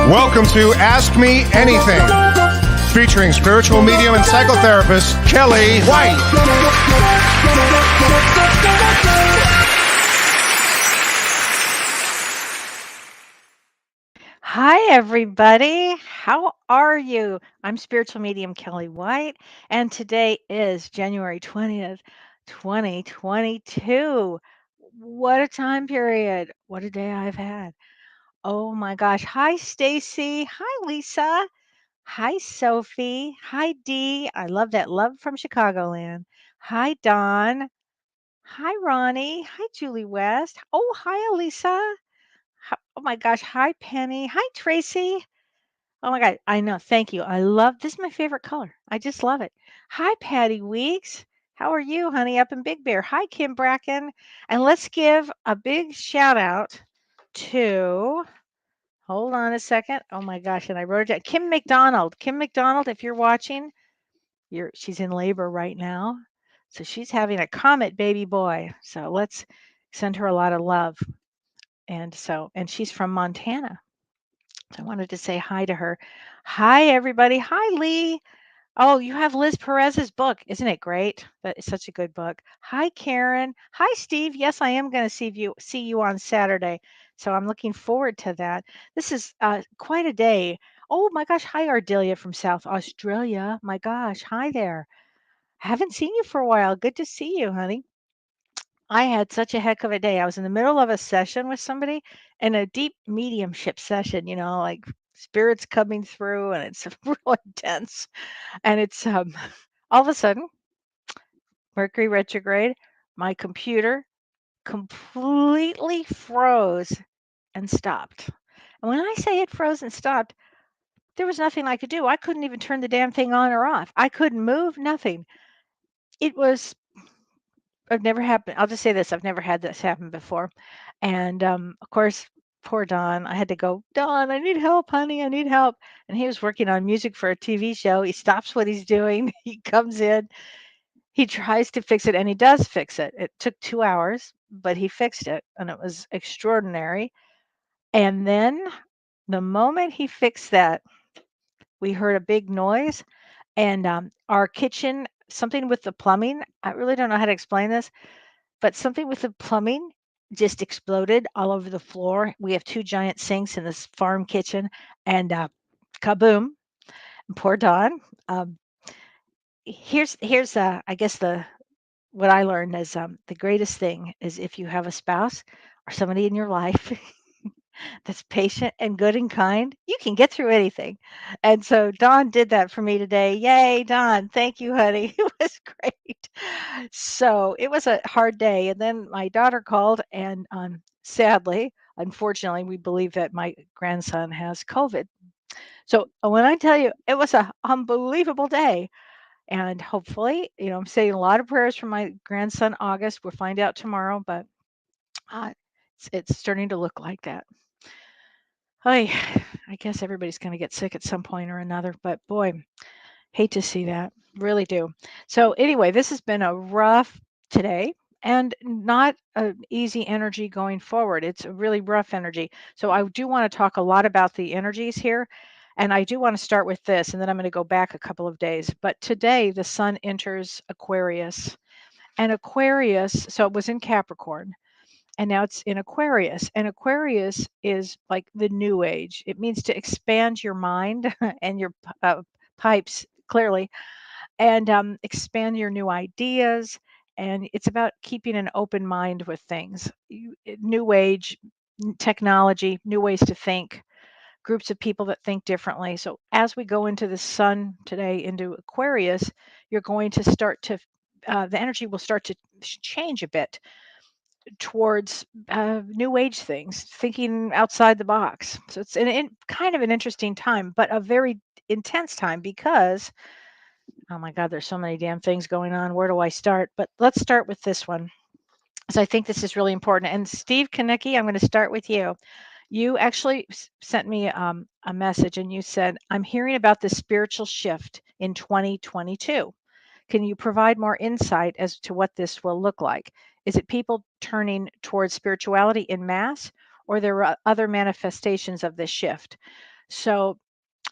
Welcome to Ask Me Anything, featuring spiritual medium and psychotherapist Kellee White. Hi, everybody. How are you? I'm spiritual medium Kellee White, and today is January 20th, 2022. What a time period. What a day I've had. Oh my gosh. Hi, Stacy. Hi, Lisa. Hi, Sophie. Hi, Dee. I love that. Love from Chicagoland. Hi, Dawn. Hi, Ronnie. Hi, Julie West. Oh, hi, Elisa. Oh my gosh. Hi, Penny. Hi, Tracy. Oh my God, I know. Thank you. I love this is my favorite color. I just love it. Hi, Patty Weeks. How are you, honey, up in Big Bear? Hi, Kim Bracken. And let's give a big shout out to, hold on a second. Oh my gosh, and I wrote it down. Kim McDonald. Kim McDonald, if you're watching, she's in labor right now. So she's having a comet baby boy. So let's send her a lot of love. And she's from Montana. So I wanted to say hi to her. Hi, everybody. Hi, Lee. Oh, you have Liz Perez's book. Isn't it great? That is such a good book. Hi, Karen. Hi, Steve. Yes, I am going to see you on Saturday. So I'm looking forward to that. This is quite a day. Oh my gosh. Hi, Ardelia from South Australia. My gosh. Hi there. Haven't seen you for a while. Good to see you, honey. I had such a heck of a day. I was in the middle of a session with somebody and a deep mediumship session, like spirits coming through, and it's real intense. And it's all of a sudden, Mercury retrograde, my computer completely froze and stopped. And when I say it froze and stopped, there was nothing I could do. I couldn't even turn the damn thing on or off. I couldn't move, nothing. It was I've never happened. I'll just say this: I've never had this happen before, and of course, poor Don. I had to go. Don, I need help, honey. I need help. And he was working on music for a TV show. He stops what he's doing. He comes in. He tries to fix it, and he does fix it. It took 2 hours, but he fixed it, and it was extraordinary. And then, the moment he fixed that, we heard a big noise, and our kitchen, something with the plumbing. I really don't know how to explain this, but something with the plumbing just exploded all over the floor. We have 2 giant sinks in this farm kitchen, and kaboom! Poor Don. Um, here's I guess what I learned is the greatest thing is if you have a spouse or somebody in your life that's patient and good and kind, you can get through anything. And so Dawn did that for me today. Yay, Dawn. Thank you, honey. It was great. So it was a hard day. And then my daughter called, and sadly, unfortunately, we believe that my grandson has COVID. So when I tell you, it was an unbelievable day. And hopefully, I'm saying a lot of prayers for my grandson, August. We'll find out tomorrow, but uh, it's starting to look like that. I guess everybody's going to get sick at some point or another, but boy, hate to see that. Really do. So anyway, this has been a rough today and not an easy energy going forward. It's a really rough energy. So I do want to talk a lot about the energies here. And I do want to start with this, and then I'm going to go back a couple of days. But today the sun enters Aquarius. And Aquarius, so it was in Capricorn, and now it's in Aquarius. And Aquarius is like the new age. It means to expand your mind and your pipes, clearly, and expand your new ideas. And it's about keeping an open mind with things. New age, technology, new ways to think, groups of people that think differently. So as we go into the sun today, into Aquarius, you're going to start to, the energy will start to change a bit towards new age things, thinking outside the box. So it's kind of an interesting time, but a very intense time because, oh my God, there's so many damn things going on. Where do I start? But let's start with this one. So I think this is really important. And Steve Konecki, I'm going to start with you. You actually sent me a message, and you said, I'm hearing about this spiritual shift in 2022. Can you provide more insight as to what this will look like? Is it people turning towards spirituality in mass, or there are other manifestations of this shift? So,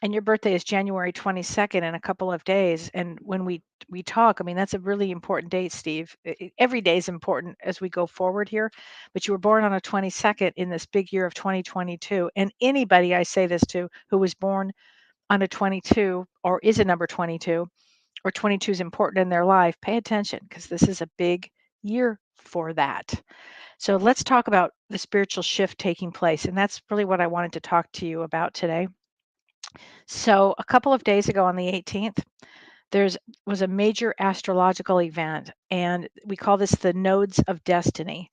and your birthday is January 22nd in a couple of days. And when we talk, I mean, that's a really important date, Steve. Every day is important as we go forward here, but you were born on a 22nd in this big year of 2022. And anybody I say this to who was born on a 22 or is a number 22 or 22 is important in their life, pay attention because this is a big year for that. So let's talk about the spiritual shift taking place. And that's really what I wanted to talk to you about today. So a couple of days ago on the 18th, there's was a major astrological event, and we call this the nodes of destiny.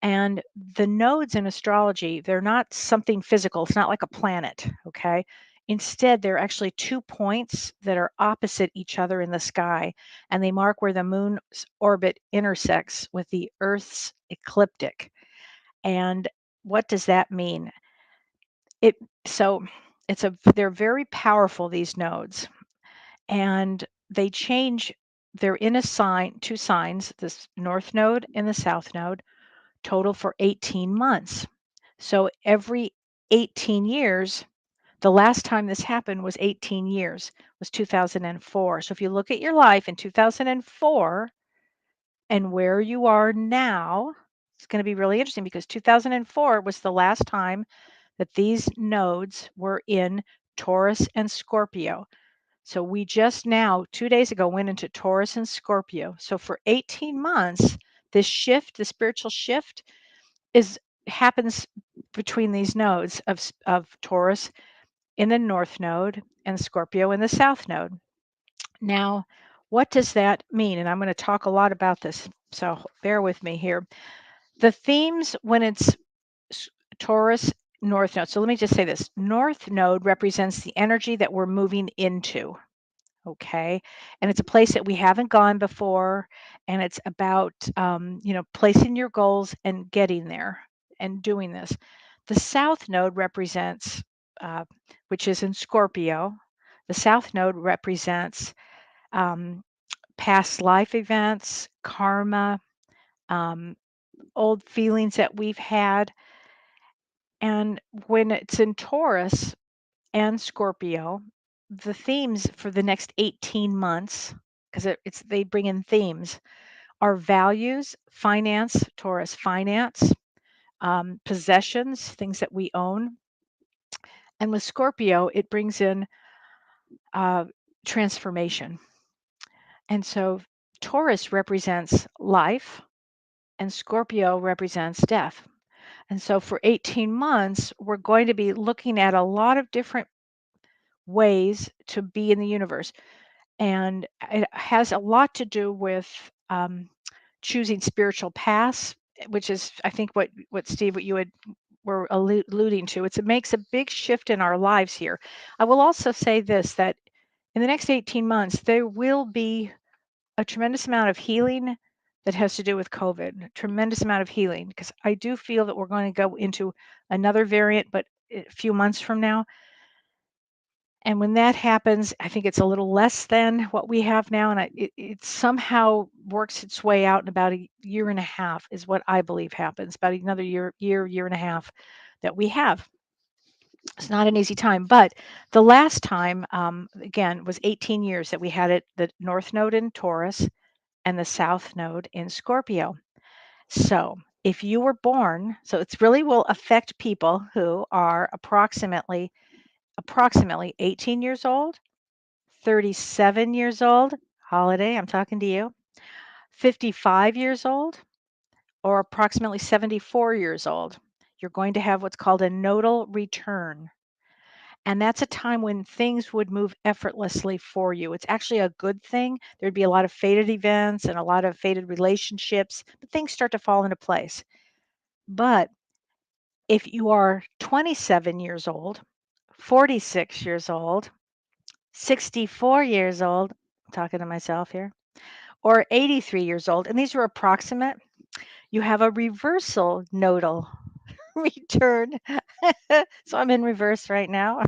And the nodes in astrology, they're not something physical. It's not like a planet, okay? Instead, they're actually 2 points that are opposite each other in the sky, and they mark where the moon's orbit intersects with the Earth's ecliptic. And what does that mean? It so they're very powerful, these nodes, and they change. They're in a sign, two signs, this north node and the south node, total for 18 months. So every 18 years, the last time this happened was 18 years, was 2004. So if you look at your life in 2004 and where you are now, it's going to be really interesting because 2004 was the last time that these nodes were in Taurus and Scorpio. So we just now, 2 days ago, went into Taurus and Scorpio. So for 18 months, this shift, the spiritual shift, happens between these nodes of Taurus in the north node and Scorpio in the south node. Now, what does that mean? And I'm going to talk a lot about this, so bear with me here. The themes when it's Taurus north node. So let me just say this. North node represents the energy that we're moving into. Okay. And it's a place that we haven't gone before. And it's about, placing your goals and getting there and doing this. The South Node represents, which is in Scorpio, the South Node represents um, past life events, karma, um, old feelings that we've had. And when it's in Taurus and Scorpio, the themes for the next 18 months, because they bring in themes, are values, finance, Taurus finance, possessions, things that we own. And with Scorpio, it brings in uh, transformation. And so Taurus represents life and Scorpio represents death. And so for 18 months, we're going to be looking at a lot of different ways to be in the universe. And it has a lot to do with choosing spiritual paths, which is, I think, what Steve, what you were alluding to. It makes a big shift in our lives here. I will also say this, that in the next 18 months, there will be a tremendous amount of healing that has to do with COVID, a tremendous amount of healing, because I do feel that we're going to go into another variant, but a few months from now. And when that happens, I think it's a little less than what we have now. And it somehow works its way out in about a year and a half is what I believe happens, about another year and a half that we have. It's not an easy time, but the last time, again, was 18 years that we had the North Node in Taurus and the South Node in Scorpio. So if you were born, so it's really will affect people who are approximately 18 years old, 37 years old, Holiday, I'm talking to you, 55 years old, or approximately 74 years old. You're going to have what's called a nodal return. And that's a time when things would move effortlessly for you. It's actually a good thing. There'd be a lot of fated events and a lot of fated relationships, but things start to fall into place. But if you are 27 years old, 46 years old, 64 years old, I'm talking to myself here, or 83 years old, and these are approximate, you have a reversal nodal return. So I'm in reverse right now.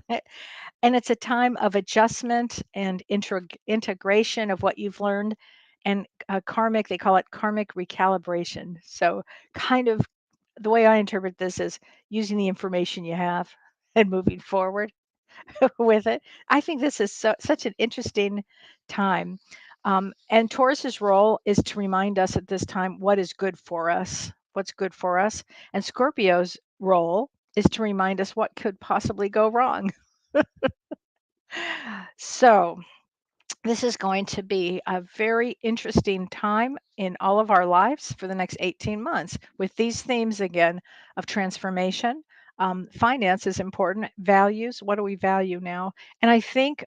And it's a time of adjustment and integration of what you've learned and karmic, they call it karmic recalibration. So kind of the way I interpret this is using the information you have and moving forward. with it. I think this is such an interesting time. And Taurus's role is to remind us at this time what is good for us, what's good for us. And Scorpio's role is to remind us what could possibly go wrong. So, this is going to be a very interesting time in all of our lives for the next 18 months with these themes again of transformation. Finance is important, values, what do we value now? And I think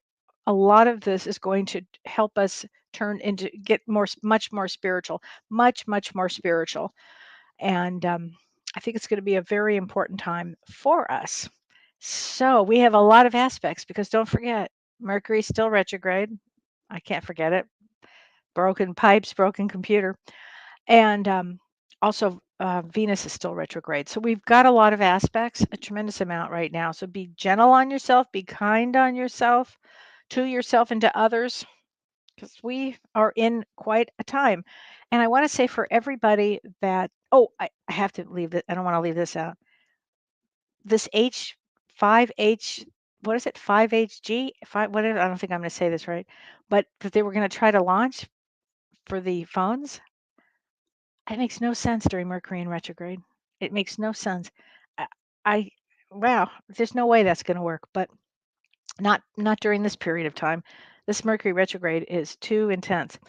a lot of this is going to help us get much more spiritual, much more spiritual. And I think it's going to be a very important time for us. So we have a lot of aspects because don't forget, Mercury's still retrograde. I can't forget it. Broken pipes, broken computer. And also, Venus is still retrograde. So we've got a lot of aspects, a tremendous amount right now. So be gentle on yourself, be kind on yourself, to yourself and to others, because we are in quite a time. And I want to say for everybody that, oh, I have to leave it. I don't want to leave this out. This H5H, what is it? 5HG? Five, whatever. I don't think I'm going to say this right, but that they were going to try to launch for the phones. It makes no sense during Mercury in retrograde. It makes no sense. I, I wow, there's no way that's going to work, but not during this period of time. This Mercury retrograde is too intense.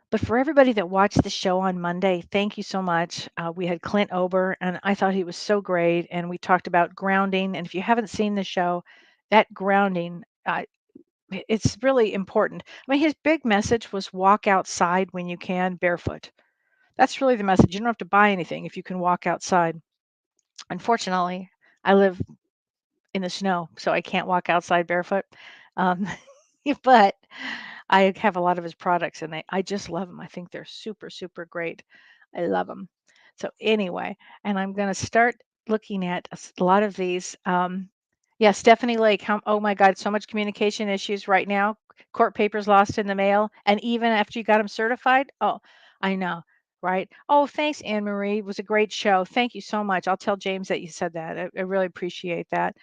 But for everybody that watched the show on Monday, thank you so much. We had Clint Ober, and I thought he was so great. And we talked about grounding. And if you haven't seen the show, that grounding, it's really important. I mean, his big message was walk outside when you can barefoot. That's really the message. You don't have to buy anything if you can walk outside. Unfortunately, I live in the snow, so I can't walk outside barefoot. Um, but I have a lot of his products and I just love them. I think they're super, super great. I love them. So anyway, and I'm going to start looking at a lot of these. Yeah, Stephanie Lake, oh my God, so much communication issues right now. Court papers lost in the mail. And even after you got them certified, oh, I know, right? Oh, thanks, Anne Marie. It was a great show. Thank you so much. I'll tell James that you said that. I really appreciate that.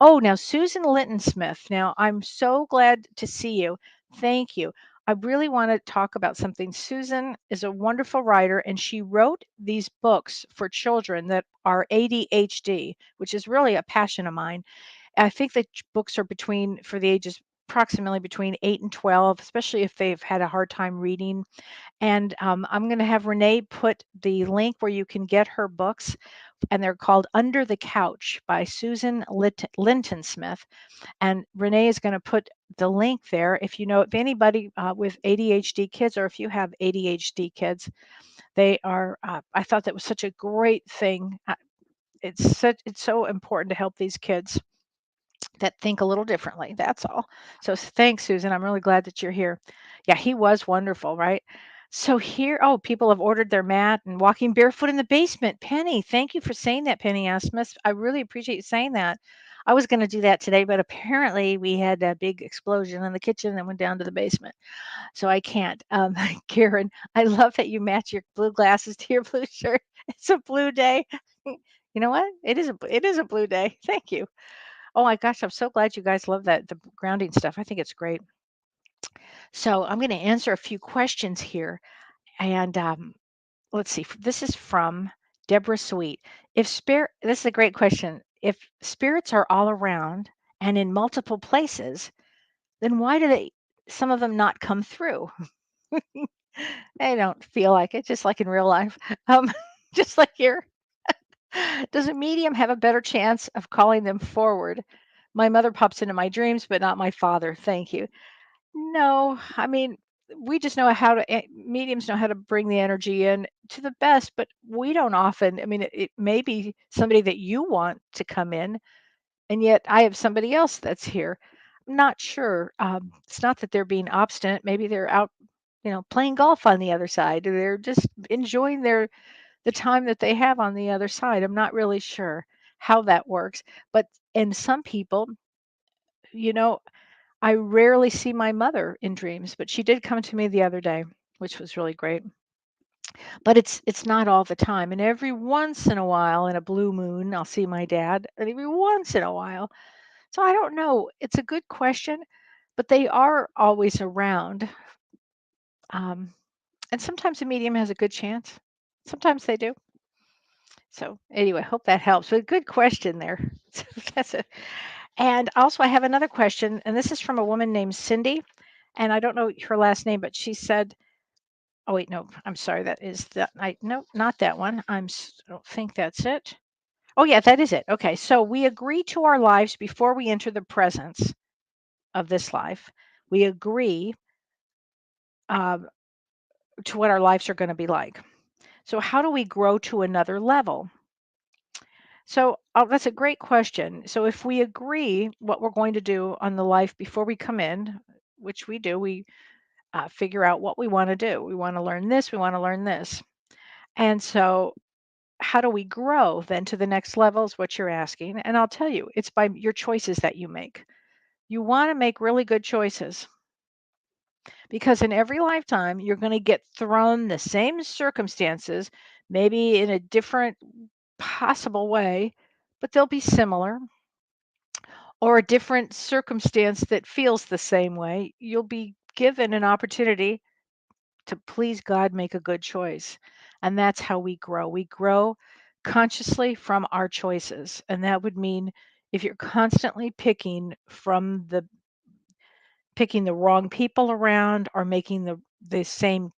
Oh, now Susan Linton Smith. Now, I'm so glad to see you. Thank you. I really want to talk about something. Susan is a wonderful writer, and she wrote these books for children that are ADHD, which is really a passion of mine. I think the books are for the ages approximately between 8 and 12, especially if they've had a hard time reading. And I'm going to have Renee put the link where you can get her books, and they're called Under the Couch by Susan Linton Smith. And Renee is going to put the link there. If anybody with ADHD kids, or if you have ADHD kids, I thought that was such a great thing. It's so important to help these kids that think a little differently. That's all. So thanks, Susan. I'm really glad that you're here. Yeah, he was wonderful, right? So here, oh, people have ordered their mat and walking barefoot in the basement. Penny, thank you for saying that, Penny Asmus. I really appreciate you saying that. I was going to do that today, but apparently we had a big explosion in the kitchen and went down to the basement. So I can't. Karen, I love that you match your blue glasses to your blue shirt. It's a blue day. You know what? It is a blue day. Thank you. Oh my gosh, I'm so glad you guys love the grounding stuff. I think it's great. So I'm going to answer a few questions here. And let's see. This is from Deborah Sweet. This is a great question. If spirits are all around and in multiple places, then why do some of them not come through? They don't feel like it, just like in real life. Um, just like here. Does a medium have a better chance of calling them forward? My mother pops into my dreams, but not my father. Thank you. No, I mean, we just know mediums know how to bring the energy in to the best, but we don't often. I mean, it may be somebody that you want to come in, and yet I have somebody else that's here. I'm not sure. It's not that they're being obstinate. Maybe they're out, playing golf on the other side. Or they're just enjoying the time that they have on the other side. I'm not really sure how that works, but in some people, you know, I rarely see my mother in dreams, but she did come to me the other day, which was really great. But it's not all the time. And every once in a while, in a blue moon, I'll see my dad. And every once in a while. So I don't know. It's a good question, but they are always around. Um, and sometimes a medium has a good chance. Sometimes they do. So anyway, hope that helps. But good question there. So that's it. And also, I have another question, and this is from a woman named Cindy, and I don't know her last name, but she said, "Oh wait, no, I'm sorry, that is that. I no, not that one. I don't think that's it. Oh yeah, that is it. Okay, so we agree to our lives before we enter the presence of this life. We agree um, to what our lives are going to be like. So how do we grow to another level? So that's a great question. So if we agree what we're going to do on the life before we come in, which we do, we figure out what we want to do. We want to learn this. We want to learn this. And so how do we grow then to the next level is what you're asking. And I'll tell you, it's by your choices that you make. You want to make really good choices because in every lifetime, you're going to get thrown the same circumstances, maybe in a different possible way, but they'll be similar, or a different circumstance that feels the same way. You'll be given an opportunity to please God, make a good choice. And that's how we grow. We grow consciously from our choices. And that would mean if you're constantly picking the wrong people around or making the same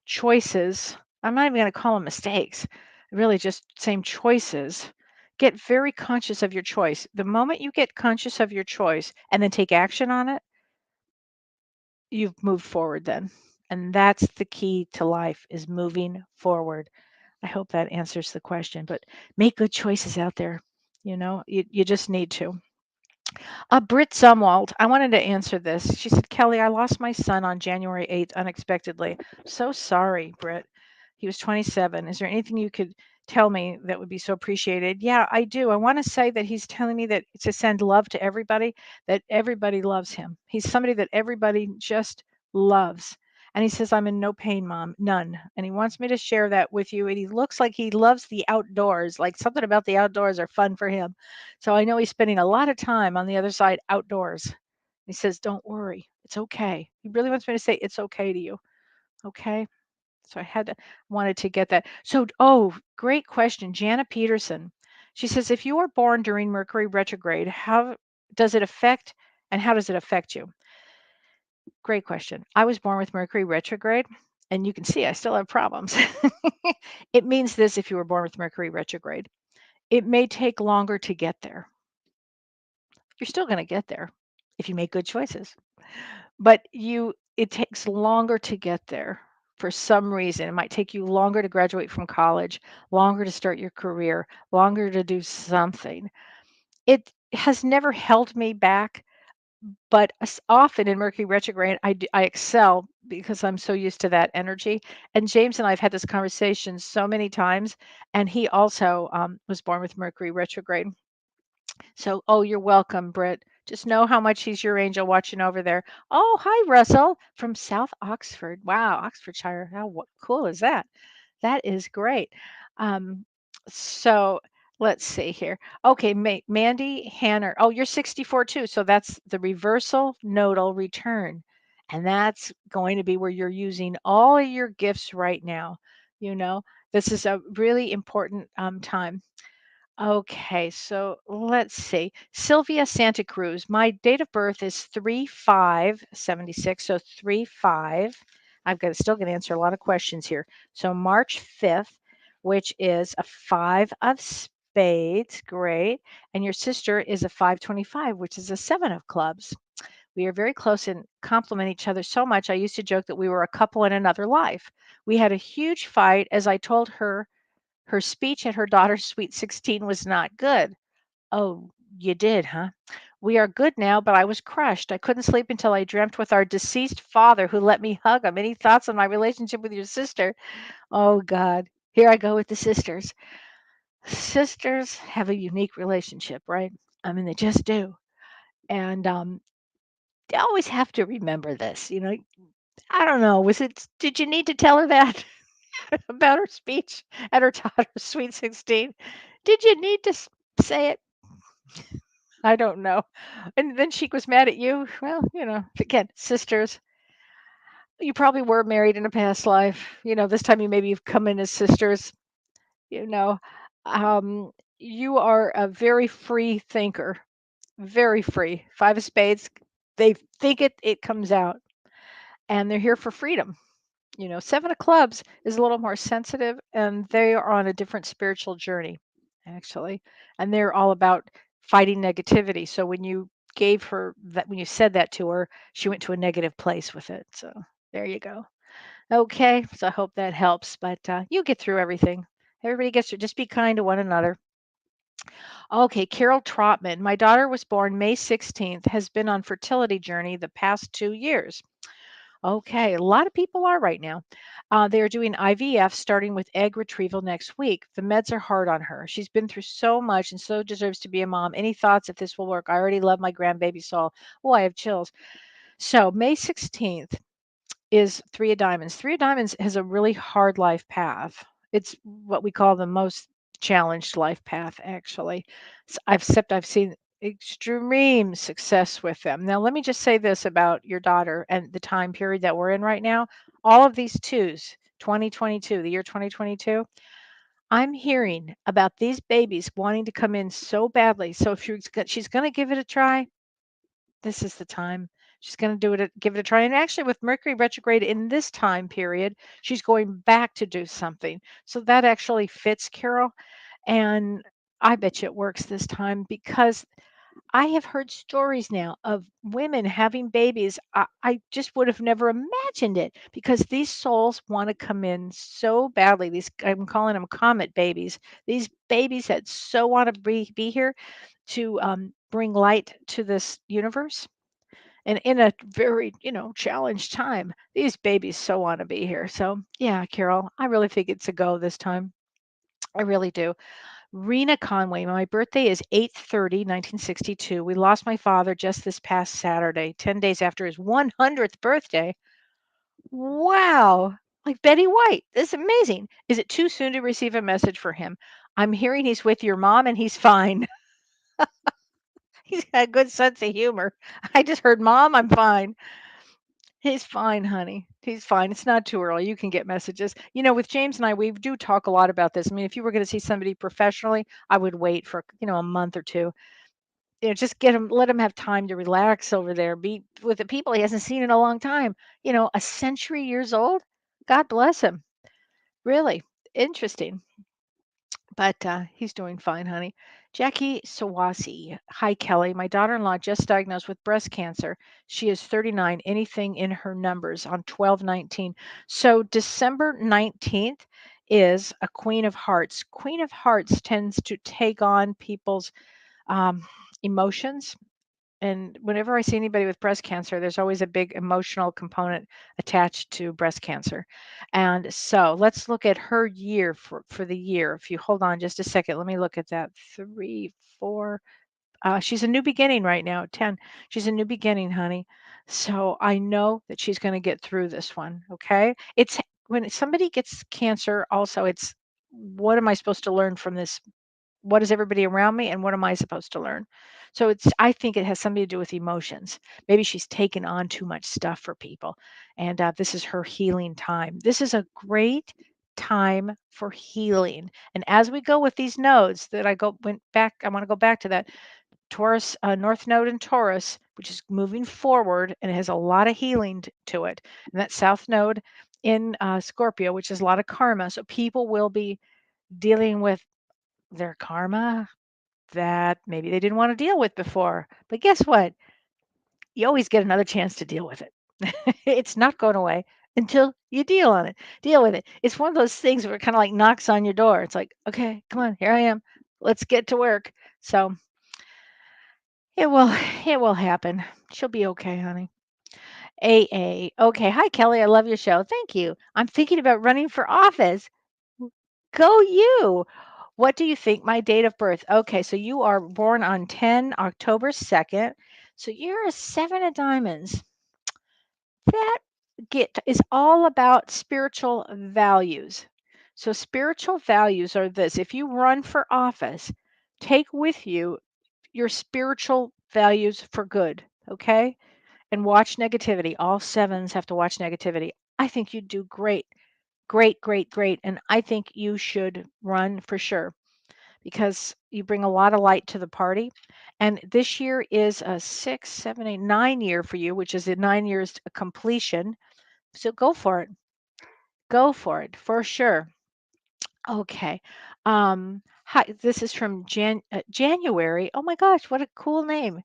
choices, I'm not even going to call them mistakes, really just same choices. Get very conscious of your choice. The moment you get conscious of your choice and then take action on it, you've moved forward then. And that's the key to life is moving forward. I hope that answers the question, but make good choices out there. You just need to. Britt Zumwalt, I wanted to answer this. She said, Kellee, I lost my son on January 8th unexpectedly. So sorry, Britt. He was 27. Is there anything you could tell me that would be so appreciated? Yeah, I do. I want to say that he's telling me that to send love to everybody, that everybody loves him. He's somebody that everybody just loves. And he says, I'm in no pain, Mom, none. And he wants me to share that with you. And he looks like he loves the outdoors, like something about the outdoors are fun for him. So I know he's spending a lot of time on the other side outdoors. He says, don't worry, it's okay. He really wants me to say, it's okay to you. Okay. So wanted to get that. So, oh, great question. Jana Peterson. She says, if you were born during Mercury retrograde, does it affect and how does it affect you? Great question. I was born with Mercury retrograde, and you can see I still have problems. It means this if you were born with Mercury retrograde. It may take longer to get there. You're still going to get there if you make good choices. But it takes longer to get there for some reason. It might take you longer to graduate from college, longer to start your career, longer to do something. It has never held me back, but often in Mercury retrograde, I excel because I'm so used to that energy. And James and I have had this conversation so many times, and he also was born with Mercury retrograde. So, oh, you're welcome, Britt. Just know how much he's your angel watching over there. Oh, hi, Russell from South Oxford. Wow, Oxfordshire. Cool is that? That is great. Um, so let's see here. Okay, Mandy Hanner. Oh, you're 64 too. So that's the reversal nodal return. And that's going to be where you're using all of your gifts right now. You know, this is a really important time. Okay, so let's see. Sylvia Santa Cruz. My date of birth is 3/5/76. So 3/5. Still going to answer a lot of questions here. So March 5th, which is a 5 of spades. Great. And your sister is a 5/25, which is a 7 of clubs. We are very close and complement each other so much. I used to joke that we were a couple in another life. We had a huge fight as I told her speech at her daughter's Sweet 16 was not good. Oh, you did, huh? We are good now, but I was crushed. I couldn't sleep until I dreamt with our deceased father who let me hug him. Any thoughts on my relationship with your sister? Oh, God. Here I go with the sisters. Sisters have a unique relationship, right? I mean, they just do. And they always have to remember this. I don't know. Did you need to tell her that about her speech at her daughter's Sweet 16? Did you need to say it? I don't know. And then she was mad at you. Well, again, sisters. You probably were married in a past life. This time you maybe you've come in as sisters. You know, um, you are a very free thinker, very free. Five of Spades, they think it comes out, and they're here for freedom. Seven of Clubs is a little more sensitive, and they are on a different spiritual journey, actually, and they're all about fighting negativity. So when you said that to her, she went to a negative place with it. So there you go. Okay, so I hope that helps, but you get through everything. Everybody gets through. Just be kind to one another. Okay, Carol Trotman. My daughter was born May 16th, has been on fertility journey the past 2 years. Okay, a lot of people are right now. They are doing IVF starting with egg retrieval next week. The meds are hard on her. She's been through so much and so deserves to be a mom. Any thoughts if this will work? I already love my grandbaby soul. Oh, I have chills. So, May 16th is Three of Diamonds. Three of Diamonds has a really hard life path. It's what we call the most challenged life path, actually. I've seen extreme success with them. Now, let me just say this about your daughter and the time period that we're in right now. All of these twos, 2022, the year 2022, I'm hearing about these babies wanting to come in so badly. So if she's going to give it a try, this is the time. She's going to give it a try. And actually, with Mercury retrograde in this time period, she's going back to do something. So that actually fits Carol. And I bet you it works this time because I have heard stories now of women having babies. I just would have never imagined it because these souls want to come in so badly. I'm calling them comet babies. These babies that so want to be here to bring light to this universe. And in a very, challenged time, these babies so want to be here. So, yeah, Carol, I really think it's a go this time. I really do. Rena Conway, my birthday is 8/30, 1962. We lost my father just this past Saturday, 10 days after his 100th birthday. Wow. Like Betty White. This is amazing. Is it too soon to receive a message for him? I'm hearing he's with your mom and he's fine. He's got a good sense of humor. I just heard, Mom, I'm fine. He's fine, honey. He's fine. It's not too early. You can get messages. With James and I, we do talk a lot about this. I mean, if you were going to see somebody professionally, I would wait for, a month or two. Just let him have time to relax over there, be with the people he hasn't seen in a long time. A century years old. God bless him. Really interesting. But he's doing fine, honey. Jackie Sawasi. Hi, Kelly. My daughter in law just diagnosed with breast cancer. She is 39, anything in her numbers on 12/19. So December 19th is a Queen of Hearts. Queen of Hearts tends to take on people's um, emotions, and whenever I see anybody with breast cancer, there's always a big emotional component attached to breast cancer. And so let's look at her year for the year. If you hold on just a second, let me look at that. Three, four. She's a new beginning right now. 10. She's a new beginning, honey. So I know that she's going to get through this one. Okay. It's when somebody gets cancer, also, it's what am I supposed to learn from this? What is everybody around me and what am I supposed to learn? So I think it has something to do with emotions. Maybe she's taken on too much stuff for people, and this is her healing time. This is a great time for healing. And as we go with these nodes that went back, I want to go back to that Taurus, North Node in Taurus, which is moving forward and it has a lot of healing to it. And that South Node in Scorpio, which is a lot of karma. So people will be dealing with their karma that maybe they didn't want to deal with before. But guess what? You always get another chance to deal with it. It's not going away until you deal with it. It's one of those things where it kind of like knocks on your door. It's like, okay, come on, here I am. Let's get to work. So it will, it will happen. She'll be okay, honey. AA. Okay. Hi, Kelly. I love your show. Thank you. I'm thinking about running for office. Go you. What do you think my date of birth? Okay, so you are born on 10 October 2nd. So you're a 7 of diamonds. That is all about spiritual values. So spiritual values are this. If you run for office, take with you your spiritual values for good, okay? And watch negativity. All sevens have to watch negativity. I think you do great, great, great, great. And I think you should run for sure because you bring a lot of light to the party. And this year is a 6, 7, 8, 9 year for you, which is a 9 years completion. So go for it. Go for it for sure. Okay. Hi, this is from January. Oh my gosh, what a cool name.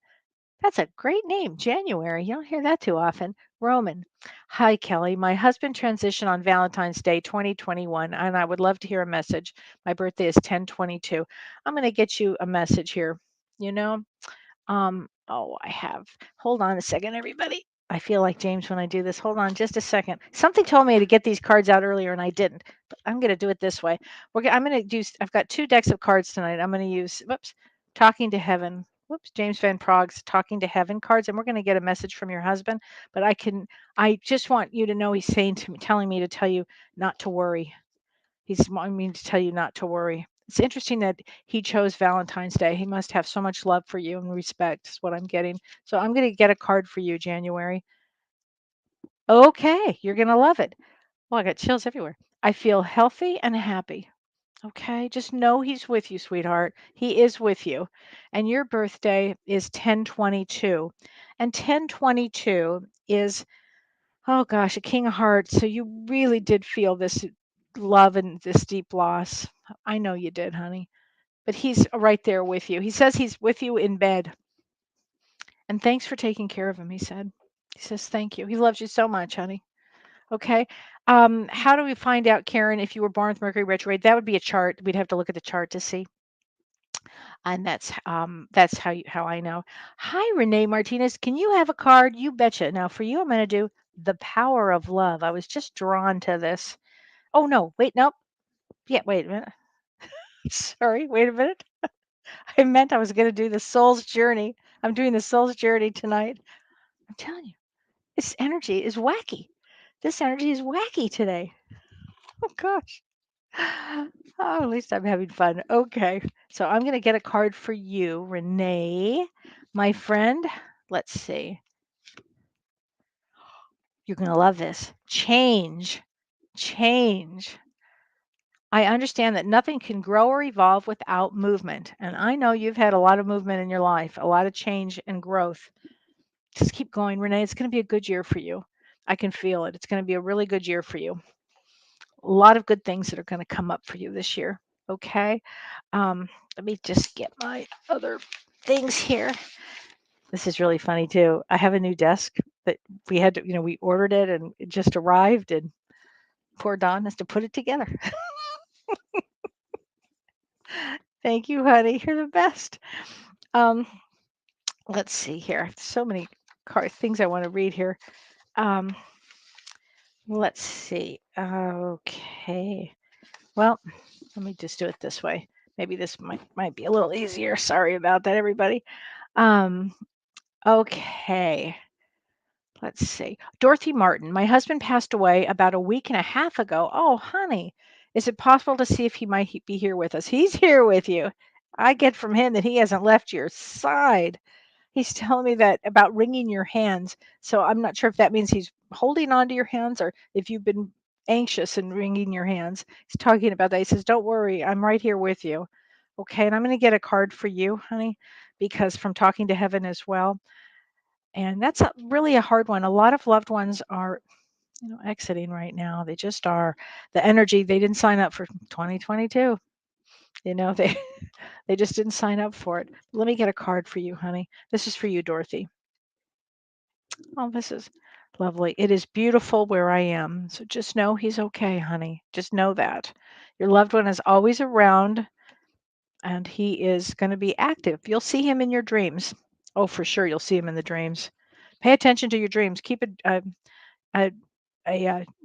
That's a great name, January. You don't hear that too often. Roman. Hi, Kellee. My husband transitioned on Valentine's Day 2021, and I would love to hear a message. My birthday is 10/22. I'm going to get you a message here. You know, oh, I have. Hold on a second, everybody. I feel like James when I do this. Hold on just a second. Something told me to get these cards out earlier and I didn't. But I'm going to do it this way. I'm going to do I've got 2 decks of cards tonight. I'm going to use Talking to Heaven. James Van Prague's Talking to Heaven cards, and we're going to get a message from your husband, but I just want you to know he's telling me to tell you not to worry. He's wanting me to tell you not to worry. It's interesting that he chose Valentine's Day. He must have so much love for you and respect, is what I'm getting. So I'm going to get a card for you, January. Okay, you're going to love it. Well, I got chills everywhere. I feel healthy and happy. Okay, just know he's with you, sweetheart. He is with you. And your birthday is 10/22. And 10/22 is, oh gosh, a King of Hearts. So you really did feel this love and this deep loss. I know you did, honey. But he's right there with you. He says he's with you in bed. And thanks for taking care of him, he said. He says thank you. He loves you so much, honey. Okay. How do we find out, Karen, if you were born with Mercury retrograde? That would be a chart. We'd have to look at the chart to see. And that's how I know. Hi, Renee Martinez. Can you have a card? You betcha. Now for you, I'm going to do the power of love. I was just drawn to this. Oh no, wait, nope. Yeah, wait a minute. Sorry, wait a minute. I meant I was going to do the soul's journey. I'm doing the soul's journey tonight. I'm telling you, this energy is wacky. This energy is wacky today. Oh gosh. Oh, at least I'm having fun. Okay. So I'm going to get a card for you, Renee, my friend. Let's see. You're going to love this. Change. Change. I understand that nothing can grow or evolve without movement. And I know you've had a lot of movement in your life, a lot of change and growth. Just keep going, Renee. It's going to be a good year for you. I can feel it. It's going to be a really good year for you. A lot of good things that are going to come up for you this year. Okay. Let me just get my other things here. This is really funny too. I have a new desk that we had to, we ordered it and it just arrived, and poor Don has to put it together. Thank you, honey. You're the best. Let's see here. I have so many things I want to read here. Let's see. Okay. Well, let me just do it this way. Maybe this might be a little easier. Sorry about that, everybody. Okay. Let's see. Dorothy Martin. My husband passed away about a week and a half ago. Oh, honey, is it possible to see if he might be here with us? He's here with you. I get from him that he hasn't left your side. He's telling me that about wringing your hands. So I'm not sure if that means he's holding on to your hands or if you've been anxious and wringing your hands. He's talking about that. He says, don't worry, I'm right here with you. Okay. And I'm going to get a card for you, honey, because from Talking to Heaven as well. And that's really a hard one. A lot of loved ones are, exiting right now. They just are. The energy, they didn't sign up for 2022. They they just didn't sign up for it. Let me get a card for you, honey. This is for you, Dorothy. Oh, this is lovely. It is beautiful where I am. So just know he's okay, honey. Just know that. Your loved one is always around and he is going to be active. You'll see him in your dreams. Oh, for sure, you'll see him in the dreams. Pay attention to your dreams. Keep a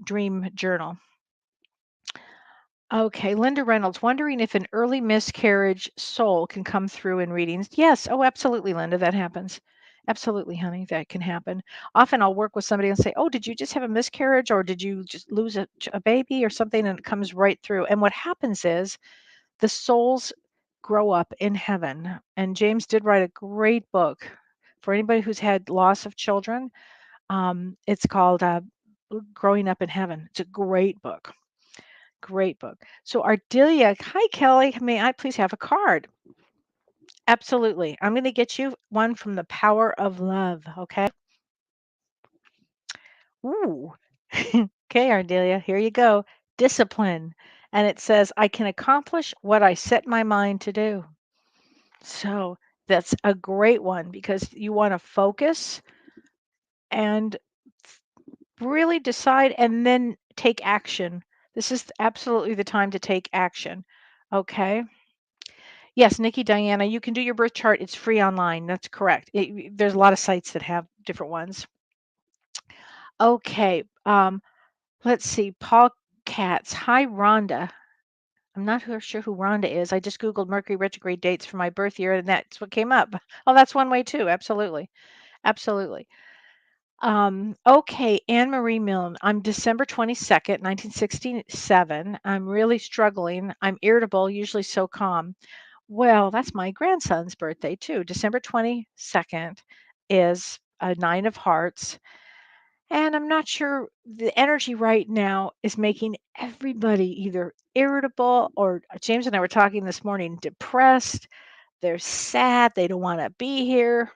dream journal. Okay, Linda Reynolds, wondering if an early miscarriage soul can come through in readings. Yes, oh, absolutely, Linda, that happens. Absolutely, honey, that can happen. Often I'll work with somebody and say, oh, did you just have a miscarriage or did you just lose a baby or something? And it comes right through. And what happens is the souls grow up in heaven. And James did write a great book for anybody who's had loss of children. It's called Growing Up in Heaven. It's a great book. Great book. So Ardelia, hi Kelly, may I please have a card? Absolutely. I'm going to get you one from the Power of Love. Okay. Ooh. Okay, Ardelia, here you go. Discipline. And it says, I can accomplish what I set my mind to do. So that's a great one because you want to focus and really decide and then take action. This is absolutely the time to take action. Okay. Yes, Nikki Diana, you can do your birth chart. It's free online. That's correct. There's a lot of sites that have different ones. Okay. Let's see. Paul Katz. Hi, Rhonda. I'm not sure who Rhonda is. I just Googled Mercury retrograde dates for my birth year, and that's what came up. Oh, that's one way too. Absolutely. Absolutely. Okay, Anne Marie Milne. I'm December 22nd, 1967. I'm really struggling. I'm irritable, usually so calm. Well, that's my grandson's birthday too. December 22nd is a nine of hearts. And I'm not sure the energy right now is making everybody either irritable or James and I were talking this morning, depressed. They're sad. They don't want to be here.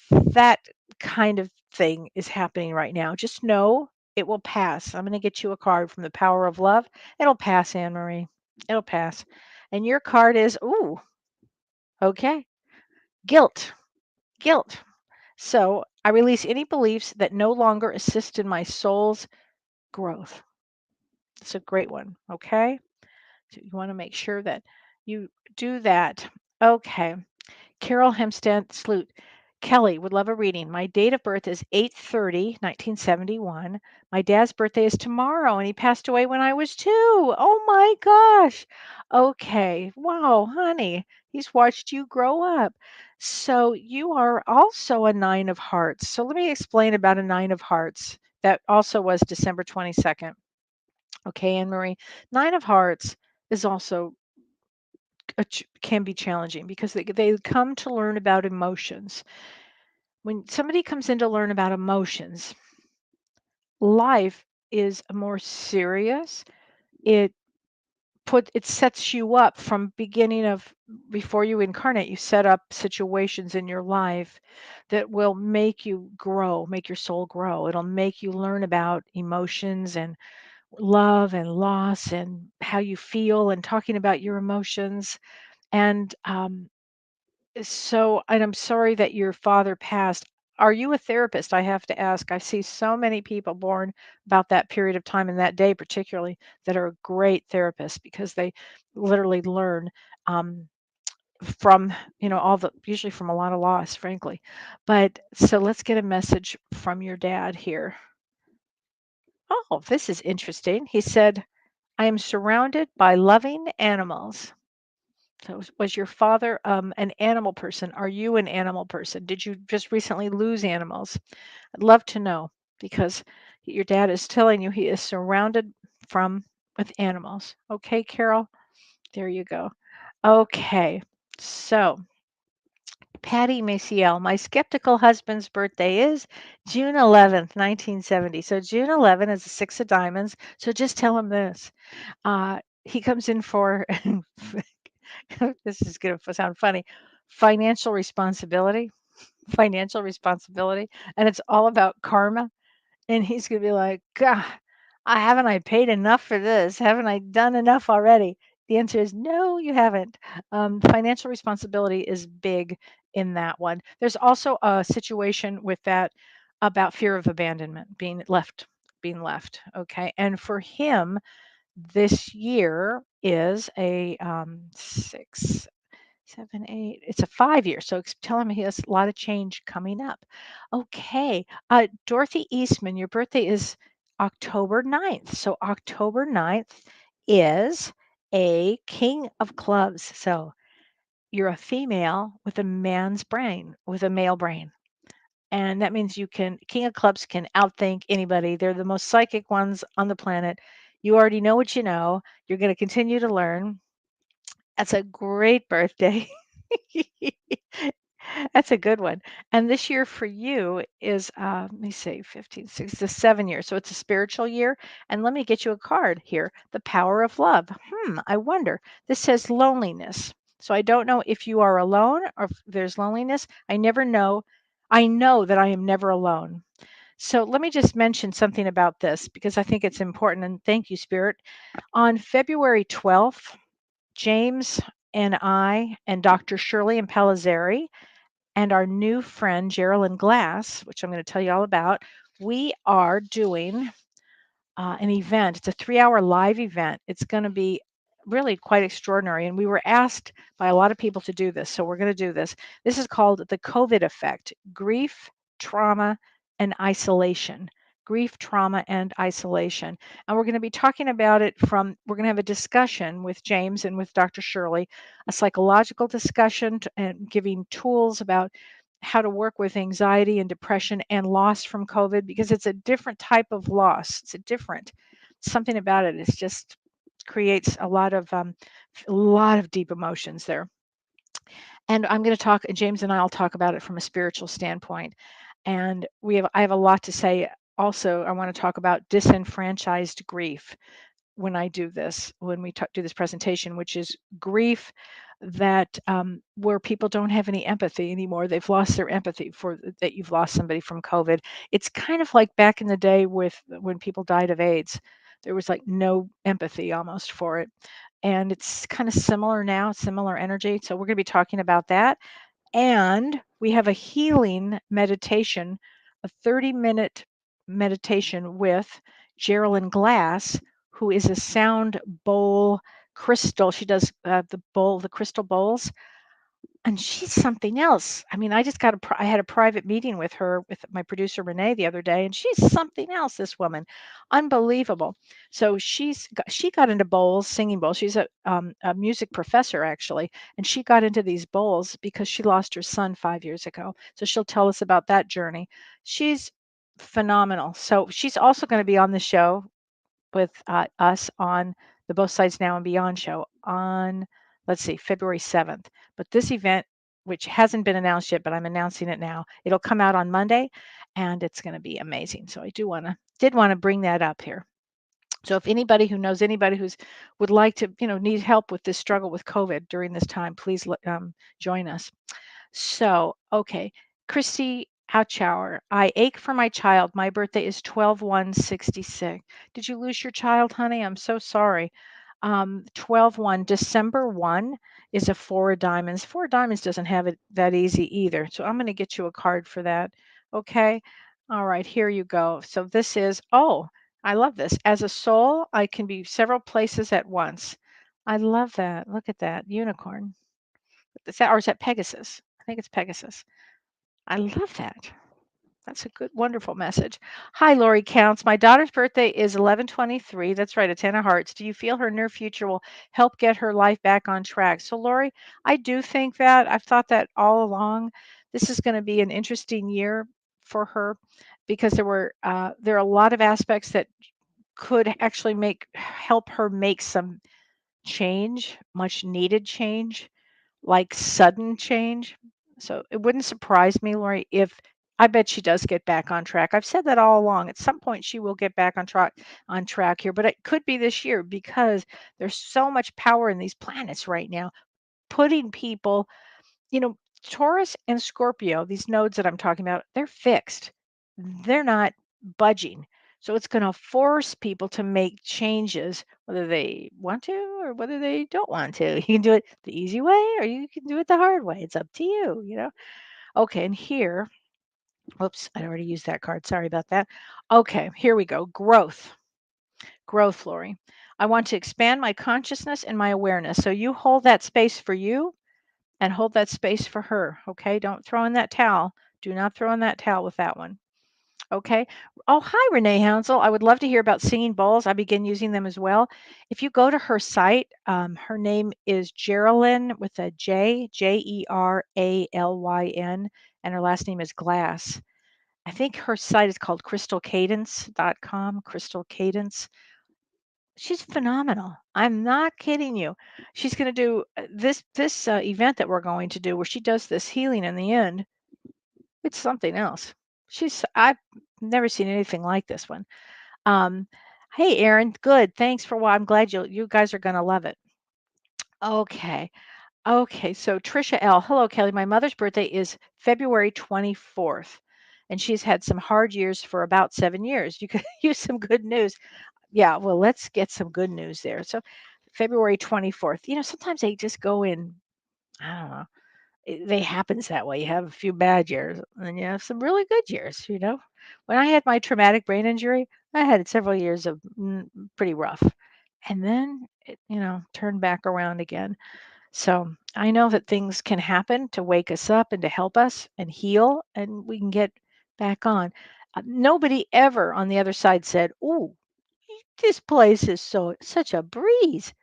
That kind of thing is happening right now. Just know it will pass. I'm going to get you a card from the Power of Love. It'll pass, Anne Marie. It'll pass. And your card is, ooh, okay, guilt. Guilt. So I release any beliefs that no longer assist in my soul's growth. It's a great one. Okay. So you want to make sure that you do that. Okay. Carol Hempstead Sloot. Kelly would love a reading. My date of birth is 8/30/1971. My dad's birthday is tomorrow, and he passed away when I was 2. Oh my gosh. Okay. Wow, honey. He's watched you grow up. So you are also a nine of hearts. So let me explain about a nine of hearts. That also was December 22nd. Okay, Anne Marie. Nine of hearts is also can be challenging because they come to learn about emotions. When somebody comes in to learn about emotions, life is more serious. It it sets you up from beginning of before you incarnate, you set up situations in your life that will make you grow, make your soul grow. It'll make you learn about emotions and love and loss and how you feel and talking about your emotions. And and I'm sorry that your father passed. Are you a therapist? I have to ask. I see so many people born about that period of time and that day, particularly, that are great therapists because they literally learn um, from, all the, usually from a lot of loss, frankly. But so let's get a message from your dad here. Oh, this is interesting. He said, I am surrounded by loving animals. So was your father an animal person? Are you an animal person? Did you just recently lose animals? I'd love to know because your dad is telling you he is surrounded from with animals. Okay, Carol, there you go. Okay, so Patty Maciel, my skeptical husband's birthday is June 11th, 1970. So June 11 is a six of diamonds. So just tell him this. He comes in for this is going to sound funny, financial responsibility, financial responsibility, and it's all about karma. And he's going to be like, God, I paid enough for this? Haven't I done enough already? The answer is no, you haven't. Financial responsibility is big in that one. There's also a situation with that about fear of abandonment, being left. Okay. And for him, this year is a 6, 7, 8. It's a 5 year. So tell him he has a lot of change coming up. Okay. Dorothy Eastman, your birthday is October 9th. So October 9th is a king of clubs. So you're a female with a man's brain, with a male brain. And that means king of clubs can outthink anybody. They're the most psychic ones on the planet. You already know what you know. You're going to continue to learn. That's a great birthday. That's a good one. And this year for you is, let me see, 15, 6, the 7 years. So it's a spiritual year. And let me get you a card here. The power of love. I wonder. This says loneliness. So I don't know if you are alone or if there's loneliness. I never know. I know that I am never alone. So let me just mention something about this because I think it's important. And thank you, Spirit. On February 12th, James and I and Dr. Shirley and Palazzari and our new friend Geraldine Glass, which I'm going to tell you all about, we are doing an event. It's a 3-hour live event. It's going to be really quite extraordinary. And we were asked by a lot of people to do this. So we're going to do this. This is called the COVID effect: grief, trauma, and isolation. Grief, trauma, and isolation. And we're going to be talking about it we're going to have a discussion with James and with Dr. Shirley, a psychological discussion and giving tools about how to work with anxiety and depression and loss from COVID, because it's a different type of loss. It's a different something about it. It's just creates a lot of deep emotions there. And I'm going to talk. James and I'll talk about it from a spiritual standpoint. And I have a lot to say. Also, I want to talk about disenfranchised grief when I do this, when we do this presentation, which is grief that where people don't have any empathy anymore. They've lost their empathy for that you've lost somebody from COVID. It's kind of like back in the day with when people died of AIDS. There was like no empathy almost for it. And it's kind of similar now, similar energy. So we're going to be talking about that. And we have a healing meditation, a 30-minute meditation with Geraldine Glass, who is a sound bowl crystal. She does the crystal bowls, and she's something else. I mean, I had a private meeting with her, with my producer Renee the other day, and she's something else, this woman. Unbelievable. So she got into bowls, singing bowls. She's a music professor actually, and she got into these bowls because she lost her son 5 years ago. So she'll tell us about that journey. She's phenomenal. So she's also going to be on the show with us on the Both Sides Now and Beyond show on, let's see, February 7th. But this event, which hasn't been announced yet, but I'm announcing it now, it'll come out on Monday, and it's going to be amazing. So I did want to bring that up here. So if anybody who knows anybody who's would like to, need help with this struggle with COVID during this time, please join us. So, okay. Christy Houchower, I ache for my child. My birthday is 12/1/66. Did you lose your child, honey? I'm so sorry. 12/1, December 1 is a 4 of diamonds. 4 of diamonds doesn't have it that easy either. So I'm going to get you a card for that. Okay. All right. Here you go. So this is, oh, I love this. As a soul, I can be several places at once. I love that. Look at that. Unicorn. Or is that Pegasus? I think it's Pegasus. I love that. That's a good, wonderful message. Hi, Lori Counts. My daughter's birthday is 11/23. That's right, a 10 of hearts. Do you feel her near future will help get her life back on track? So, Lori, I do think that. I've thought that all along. This is going to be an interesting year for her because there are a lot of aspects that could actually help her make some change, much needed change, like sudden change. So it wouldn't surprise me, Lori, if I bet she does get back on track. I've said that all along. At some point she will get back on track here, but it could be this year because there's so much power in these planets right now, putting people, you know, Taurus and Scorpio, these nodes that I'm talking about, they're fixed. They're not budging. So it's going to force people to make changes, whether they want to or whether they don't want to. You can do it the easy way or you can do it the hard way. It's up to you. Okay, and here, whoops, I already used that card. Sorry about that. Okay, here we go. Growth. Growth, Lori. I want to expand my consciousness and my awareness. So you hold that space for you and hold that space for her. Okay. Don't throw in that towel. Do not throw in that towel with that one. Okay. Oh, hi, Renee Hounsel. I would love to hear about singing bowls. I begin using them as well. If you go to her site, her name is Geraldine with a J, Jeralyn, and her last name is Glass. I think her site is called crystalcadence.com, Crystal Cadence. She's phenomenal. I'm not kidding you. She's going to do this event that we're going to do where she does this healing in the end. It's something else. I've never seen anything like this one. Um, hey, Aaron, good. Thanks for what. I'm glad you guys are going to love it. Okay. Okay. So Trisha L. Hello, Kellee. My mother's birthday is February 24th, and she's had some hard years for about 7 years. You could use some good news. Yeah. Well, let's get some good news there. So February 24th. Sometimes they just go in. I don't know. They happens that way. You have a few bad years, and then you have some really good years. When I had my traumatic brain injury, I had several years of pretty rough, and then it turned back around again. So I know that things can happen to wake us up and to help us and heal, and we can get back on. Nobody ever on the other side said, "Ooh, this place is such a breeze."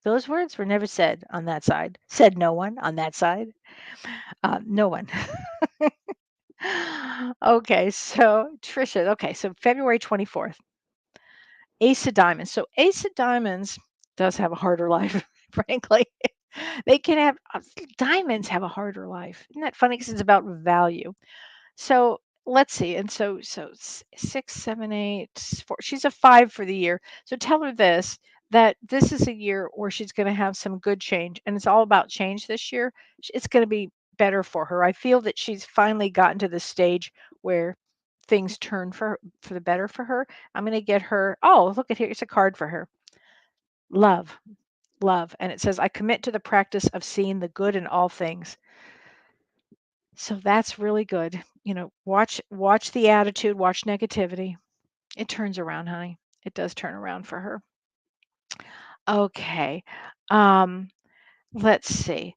Those words were never said on that side. Said no one on that side. No one. Okay, so Trisha. Okay, so February 24th, Ace of Diamonds. So Ace of Diamonds does have a harder life, frankly. They can have diamonds have a harder life. Isn't that funny? Because it's about value. So let's see. And so 6, 7, 8, 4. She's a 5 for the year. So tell her that this is a year where she's going to have some good change, and it's all about change this year. It's going to be better for her. I feel that she's finally gotten to the stage where things turn for the better for her. I'm going to get her. Oh, look at here. It's a card for her. Love, love, and it says, "I commit to the practice of seeing the good in all things." So that's really good. Watch the attitude, watch negativity. It turns around, honey. It does turn around for her. Okay. Um, let's see.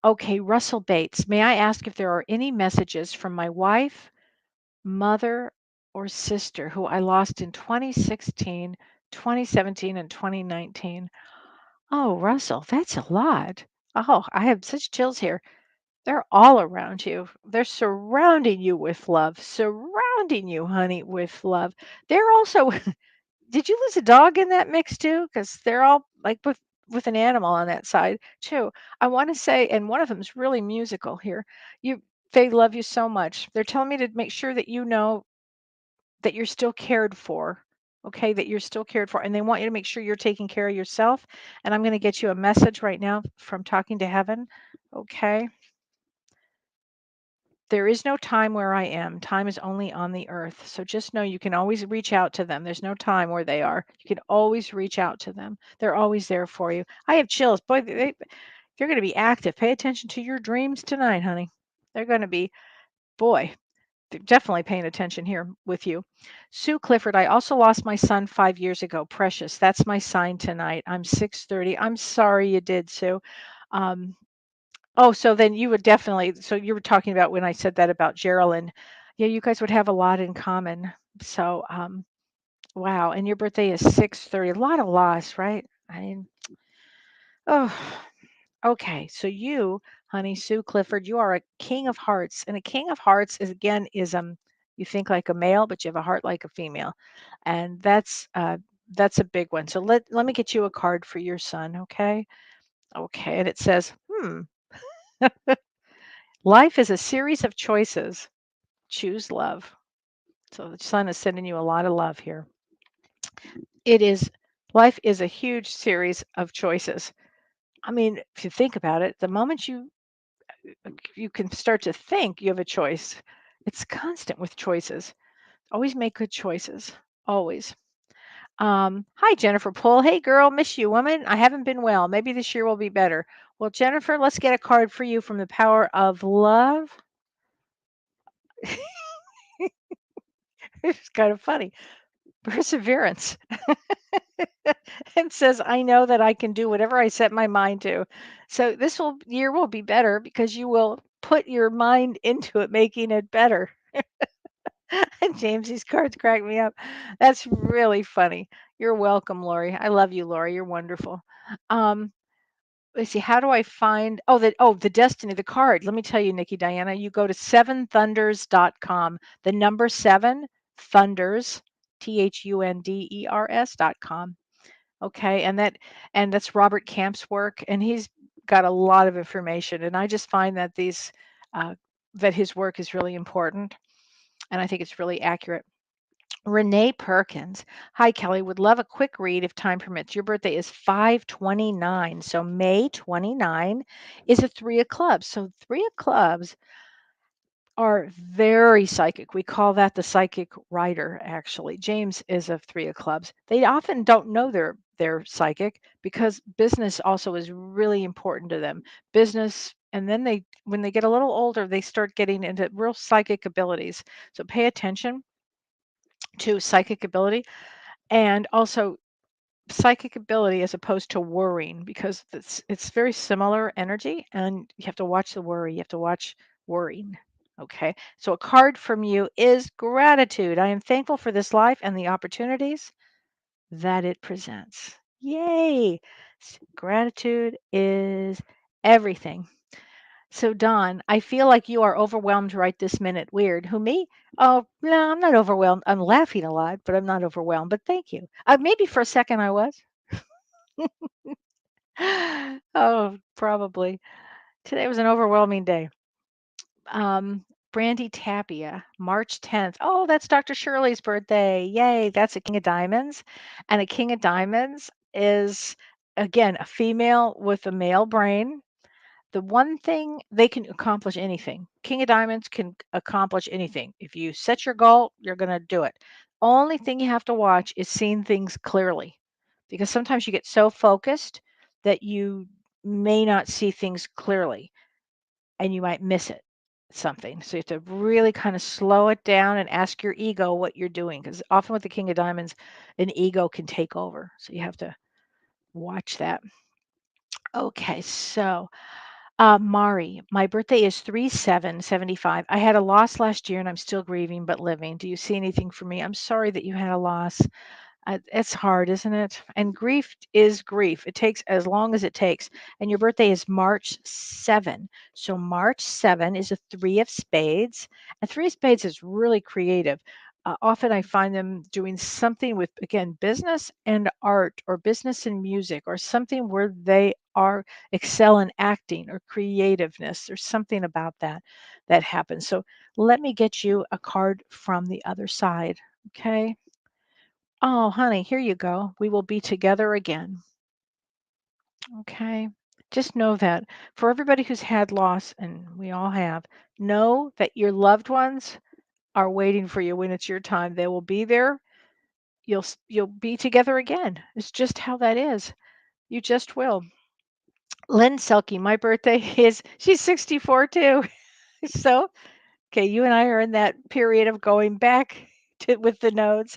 Okay, Russell Bates. May I ask if there are any messages from my wife, mother, or sister who I lost in 2016, 2017, and 2019? Oh, Russell, that's a lot. Oh, I have such chills here. They're all around you. They're surrounding you with love, surrounding you, honey, with love. They're also, did you lose a dog in that mix too? Because they're all like with an animal on that side too. I want to say, and one of them is really musical here. They love you so much. They're telling me to make sure that you know that you're still cared for. Okay, that you're still cared for, and they want you to make sure you're taking care of yourself. And I'm going to get you a message right now from Talking to Heaven. Okay. There is no time where I am. Time is only on the earth. So just know you can always reach out to them. There's no time where they are. You can always reach out to them. They're always there for you. I have chills. Boy, they're going to be active. Pay attention to your dreams tonight, honey. They're going to be, boy, they're definitely paying attention here with you. Sue Clifford, I also lost my son 5 years ago. Precious. That's my sign tonight. I'm 6:30. I'm sorry you did, Sue. Um, Oh, so then you would definitely so you were talking about when I said that about Geraldine. Yeah, you guys would have a lot in common. So, wow, and your birthday is 6:30. A lot of loss, right? I mean, oh, okay. So you, honey, Sue Clifford, you are a king of hearts. And a king of hearts is you think like a male, but you have a heart like a female. And that's a big one. So let me get you a card for your son, okay? Okay. And it says, life is a series of choices. Choose love. So the sun is sending you a lot of love here. It is Life is a huge series of choices. I mean, if you think about it, the moment you can start to think you have a choice, it's constant with choices. Always make good choices. Always. Hi, Jennifer Poole. Hey, girl, miss you, woman. I haven't been well. Maybe this year will be better. Well, Jennifer, let's get a card for you from the power of love. It's kind of funny. Perseverance. And says, I know that I can do whatever I set my mind to. So year will be better because you will put your mind into it, making it better. And James, these cards crack me up. That's really funny. You're welcome, Lori. I love you, Lori. You're wonderful. Um, let's see, how do I find the destiny, the card. Let me tell you, Nikki Diana, you go to seventhunders.com. The number 7 thunders, THUNDERS.com. Okay, and that's Robert Camp's work, and he's got a lot of information, and I just find that uh, that his work is really important, and I think it's really accurate. Renee Perkins. Hi, Kelly. Would love a quick read if time permits. Your birthday is 5/29. So May 29 is a three of clubs. So three of clubs are very psychic. We call that the psychic writer, actually. James is of three of clubs. They often don't know they're psychic because business also is really important to them. Business, and then when they get a little older, they start getting into real psychic abilities. So pay attention to psychic ability and also psychic ability as opposed to worrying because it's very similar energy and you have to watch the worry. You have to watch worrying. Okay. So a card from you is gratitude. I am thankful for this life and the opportunities that it presents. Yay. Gratitude is everything. So, Don, I feel like you are overwhelmed right this minute. Weird. Who, me? Oh, no, I'm not overwhelmed. I'm laughing a lot, but I'm not overwhelmed. But thank you. Maybe for a second I was. Oh, probably. Today was an overwhelming day. Brandy Tapia, March 10th. Oh, that's Dr. Shirley's birthday. Yay. That's a King of Diamonds. And a King of Diamonds is, again, a female with a male brain. The one thing they can accomplish anything. King of Diamonds can accomplish anything. If you set your goal, you're going to do it. Only thing you have to watch is seeing things clearly because sometimes you get so focused that you may not see things clearly and you might miss it something. So you have to really kind of slow it down and ask your ego what you're doing because often with the King of Diamonds, an ego can take over. So you have to watch that. Okay, so Mari, my birthday is 3/7/75. I had a loss last year and I'm still grieving but living. Do you see anything for me? I'm sorry that you had a loss. It's hard, isn't it? And grief is grief. It takes as long as it takes. And your birthday is March 7. So March 7 is a three of spades. And three of spades is really creative. Often I find them doing something with, again, business and art or business and music or something where they are excel in acting or creativeness. There's something about that happens. So let me get you a card from the other side. Okay. Oh, honey, here you go. We will be together again. Okay. Just know that for everybody who's had loss, and we all have, know that your loved ones are waiting for you when it's your time. They will be there. You'll be together again. It's just how that is. You just will. Lynn Selke, my birthday is she's 64 too. So, okay, you and I are in that period of going back to with the nodes.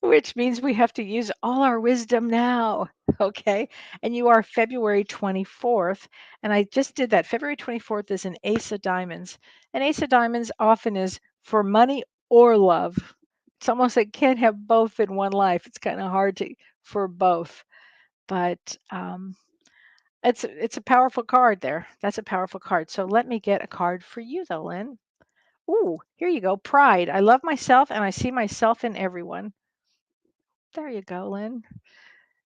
Which means we have to use all our wisdom now. Okay. And you are February 24th. And I just did that. February 24th is an ace of diamonds. An ace of diamonds often is for money or love. It's almost like can't have both in one life. It's kind of hard to for both. But it's a powerful card there. That's a powerful card. So let me get a card for you though, Lynn. Ooh, here you go. Pride. I love myself and I see myself in everyone. There you go, Lynn.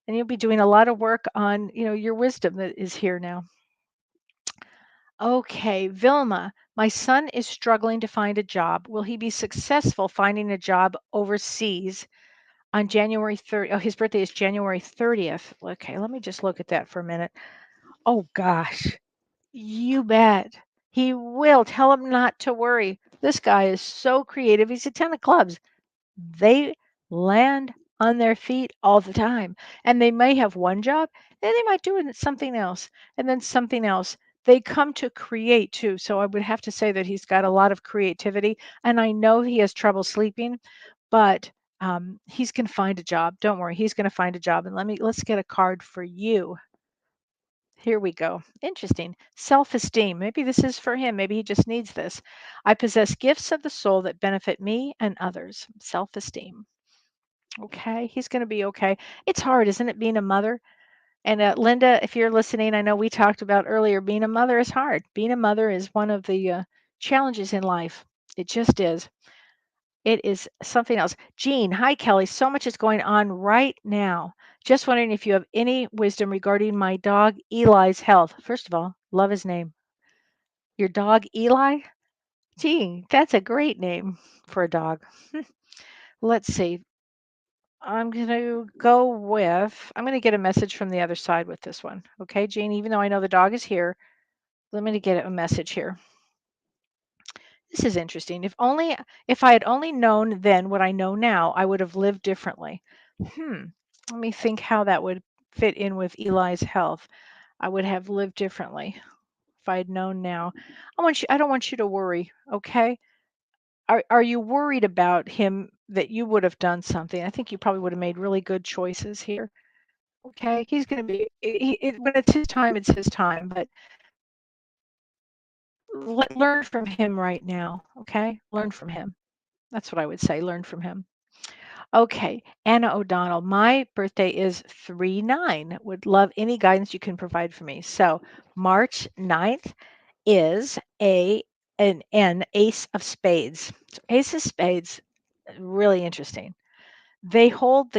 And you'll be doing a lot of work on, your wisdom that is here now. Okay, Vilma, my son is struggling to find a job. Will he be successful finding a job overseas on January 30th? Oh, his birthday is January 30th. Okay, let me just look at that for a minute. Oh gosh, you bet. He will. Tell him not to worry. This guy is so creative. He's a 10 of clubs. They land on their feet all the time. And they may have one job, then they might do something else, and then something else. They come to create too. So I would have to say that he's got a lot of creativity. And I know he has trouble sleeping, but he's going to find a job. Don't worry, he's going to find a job. And let's get a card for you. Here we go. Interesting. Self esteem. Maybe this is for him. Maybe he just needs this. I possess gifts of the soul that benefit me and others. Self esteem. Okay, he's going to be okay. It's hard, isn't it, being a mother? And Linda, if you're listening, I know we talked about earlier, being a mother is hard. Being a mother is one of the challenges in life. It just is. It is something else. Jean, hi Kellee. So much is going on right now. Just wondering if you have any wisdom regarding my dog Eli's health. First of all, love his name. Your dog Eli? Gee, that's a great name for a dog. Let's see. I'm going to get a message from the other side with this one. Okay, Jean, even though I know the dog is here, let me get a message here. This is interesting. If I had only known then what I know now, I would have lived differently. Let me think how that would fit in with Eli's health. I would have lived differently if I had known now. I don't want you to worry, okay? Are you worried about him that you would have done something? I think you probably would have made really good choices here. Okay, he's going to be when it's his time, it's his time, but learn from him right now, okay? Learn from him. That's what I would say, learn from him. Okay, Anna O'Donnell, my birthday is 3/9. Would love any guidance you can provide for me. So, March 9th is an ace of spades. So ace of spades, really interesting. They hold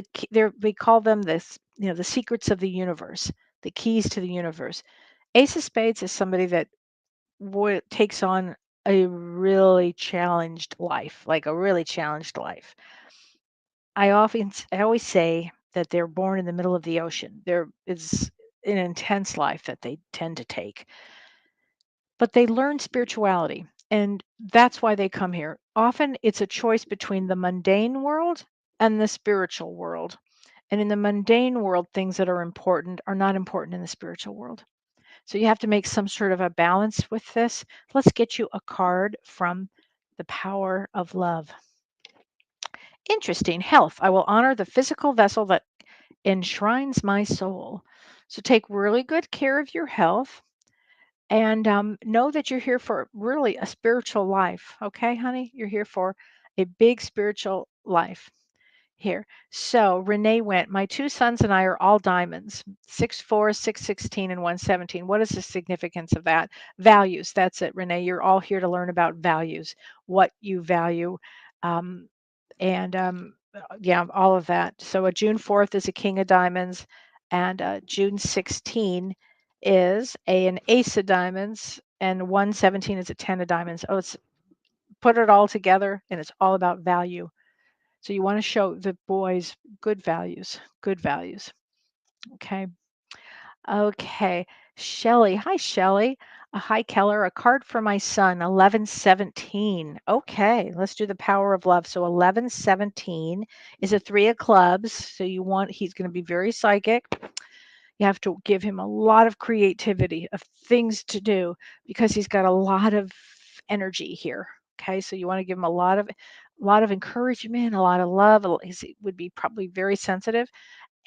we call them the secrets of the universe, the keys to the universe. Ace of spades is somebody that takes on a really challenged life, like a really challenged life. I always say that they're born in the middle of the ocean. There is an intense life that they tend to take, but they learn spirituality, and that's why they come here. Often it's a choice between the mundane world and the spiritual world. And in the mundane world, things that are not important in the spiritual world. So you have to make some sort of a balance with this. Let's get you a card from the power of love. Interesting. Health. I will honor the physical vessel that enshrines my soul. So take really good care of your health and know that you're here for really a spiritual life. Okay, honey? You're here for a big spiritual life here. So Renee went, my two sons and I are all diamonds, 6'4", 6'16", and 117. What is the significance of that? Values. That's it, Renee. You're all here to learn about values, what you value. Um, and yeah, all of that. So a June 4th is a king of diamonds, and June 16 is an ace of diamonds, and 117 is a 10 of diamonds. Oh, it's put it all together, and it's all about value. So you want to show the boys good values, good values. Okay. Okay. Shelley. Hi, Shelley. Hi, Keller. A card for my son, 1117. Okay. Let's do the power of love. So 1117 is a three of clubs. So he's going to be very psychic. You have to give him a lot of creativity, of things to do, because he's got a lot of energy here. Okay, so you want to give him a lot of encouragement, a lot of love. He would be probably very sensitive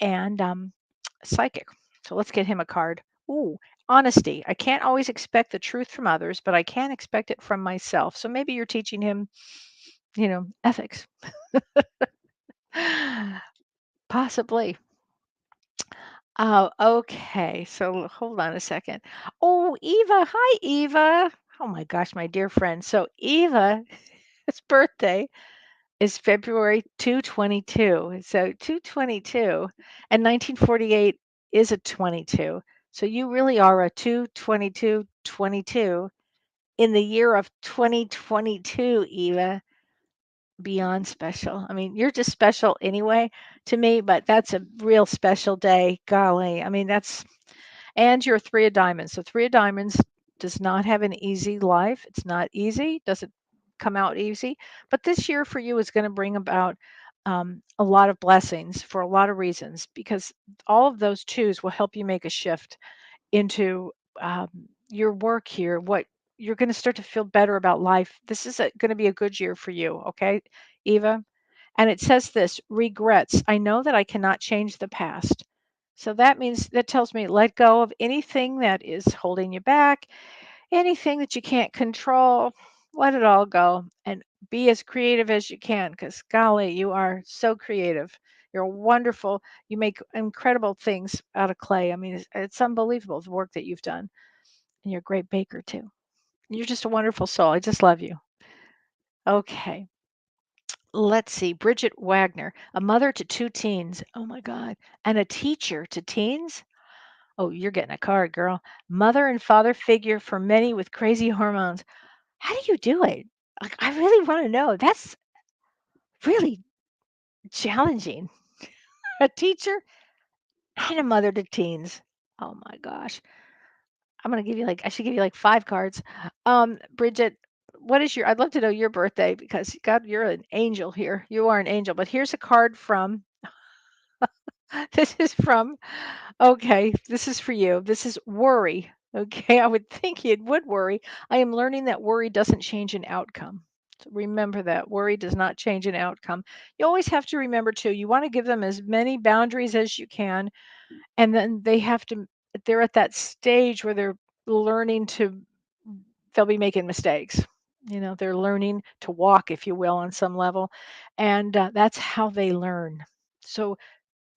and psychic. So let's get him a card. Ooh, honesty. I can't always expect the truth from others, but I can expect it from myself. So maybe you're teaching him, ethics. Possibly. Oh, okay. So hold on a second. Oh, Eva. Hi, Eva. Oh my gosh, my dear friend. So Eva, his birthday is February 2/22. So 2/22 and 1948 is a 22. So you really are a 2/22/22 in the year of 2022, Eva. Beyond special. I mean, you're just special anyway to me, but that's a real special day. Golly. I mean, and you're three of diamonds. So three of diamonds does not have an easy life. It's not easy. Doesn't come out easy. But this year for you is going to bring about a lot of blessings for a lot of reasons, because all of those twos will help you make a shift into um, your work here. What you're going to start to feel better about life. This is going to be a good year for you. Okay, Eva. And it says this: regrets. I know that I cannot change the past. So that tells me let go of anything that is holding you back, anything that you can't control. Let it all go and be as creative as you can, because golly, you are so creative. You're wonderful. You make incredible things out of clay. I mean, it's unbelievable the work that you've done. And you're a great baker too. You're just a wonderful soul. I just love you. Okay. Let's see. Bridget Wagner, a mother to 2 teens. Oh my God. And a teacher to teens? Oh, you're getting a card, girl. Mother and father figure for many with crazy hormones. How do you do it? Like, I really want to know. That's really challenging. A teacher and a mother to teens. Oh my gosh. I'm gonna give you I should give you like 5 cards. Bridget, what is I'd love to know your birthday because God, you're an angel here. You are an angel. But here's a card from, this is from, okay, this is for you. This is worry. Okay, I would think it would worry. I am learning that worry doesn't change an outcome. So remember that worry does not change an outcome. You always have to remember too, you want to give them as many boundaries as you can. And then they're at that stage where they're learning they'll be making mistakes. They're learning to walk, if you will, on some level. And that's how they learn. So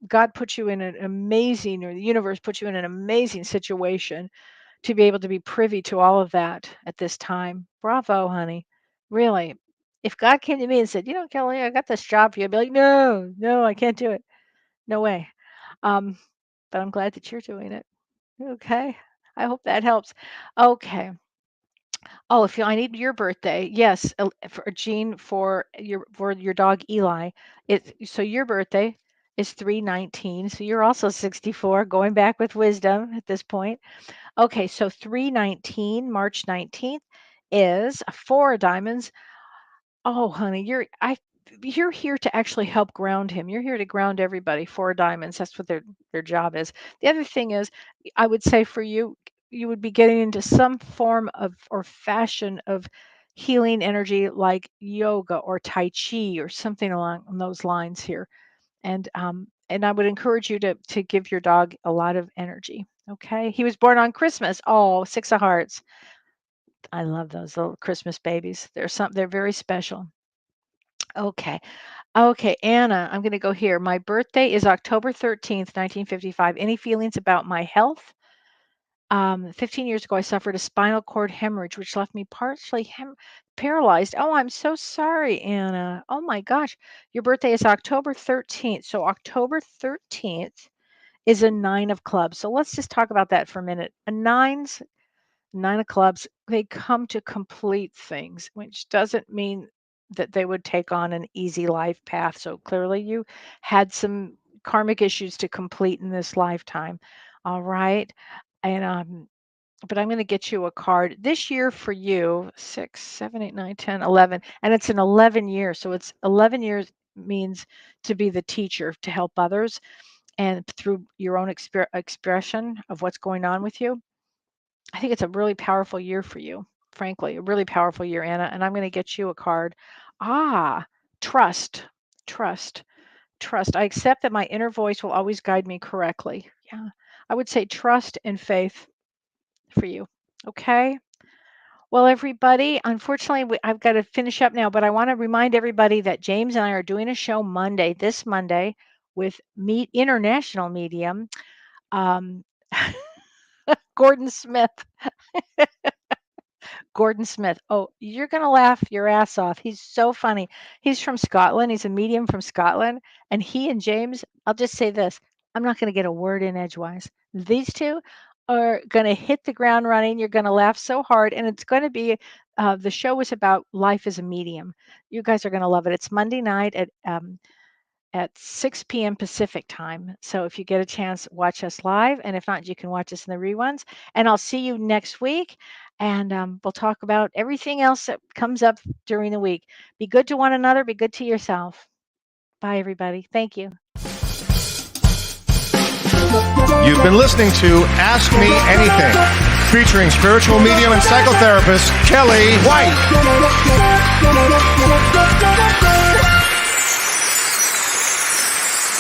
God puts you in an amazing, or the universe puts you in an amazing situation to be able to be privy to all of that at this time. Bravo, honey. Really. If God came to me and said, Kellee, I got this job for you, I'd be like, no, no, I can't do it. No way. Um, but I'm glad that you're doing it. Okay. I hope that helps. Okay. Oh, if I need your birthday, yes, for Jean, for your dog Eli. So your birthday is 3/19. So you're also 64, going back with wisdom at this point. Okay, so 3/19, March 19th is 4 of diamonds. Oh, honey, you're here to actually help ground him. You're here to ground everybody. 4 of diamonds. That's what their job is. The other thing is, I would say for you, you would be getting into some form of or fashion of healing energy like yoga or tai chi or something along those lines here. And I would encourage you to give your dog a lot of energy. Okay. He was born on Christmas. Oh, 6 of hearts. I love those little Christmas babies. They're very special. Okay. Okay, Anna, I'm going to go here. My birthday is October 13th, 1955. Any feelings about my health? 15 years ago, I suffered a spinal cord hemorrhage, which left me partially paralyzed. Oh, I'm so sorry, Anna. Oh my gosh. Your birthday is October 13th. So October 13th is a 9 of clubs. So let's just talk about that for a minute. A 9 of clubs, they come to complete things, which doesn't mean that they would take on an easy life path. So clearly you had some karmic issues to complete in this lifetime. All right. And but I'm going to get you a card this year for you, 6, 7, 8, 9, 10, 11. And it's an 11 year. So it's 11 years means to be the teacher, to help others and through your own expression of what's going on with you. I think it's a really powerful year for you, frankly, a really powerful year, Anna. And I'm going to get you a card. Trust, trust, trust. I accept that my inner voice will always guide me correctly. Yeah, I would say trust and faith for you. Okay. Well, everybody, unfortunately, I've got to finish up now, but I want to remind everybody that James and I are doing a show this Monday, with international medium, um, Gordon Smith. Gordon Smith. Oh, you're going to laugh your ass off. He's so funny. He's from Scotland. He's a medium from Scotland. And he and James, I'll just say this, I'm not going to get a word in edgewise. These two are going to hit the ground running. You're going to laugh so hard. And it's going to be, the show is about life as a medium. You guys are going to love it. It's Monday night at 6 p.m. Pacific time. So if you get a chance, watch us live. And if not, you can watch us in the reruns. And I'll see you next week. And we'll talk about everything else that comes up during the week. Be good to one another. Be good to yourself. Bye, everybody. Thank you. You've been listening to Ask Me Anything, featuring spiritual medium and psychotherapist Kellee White.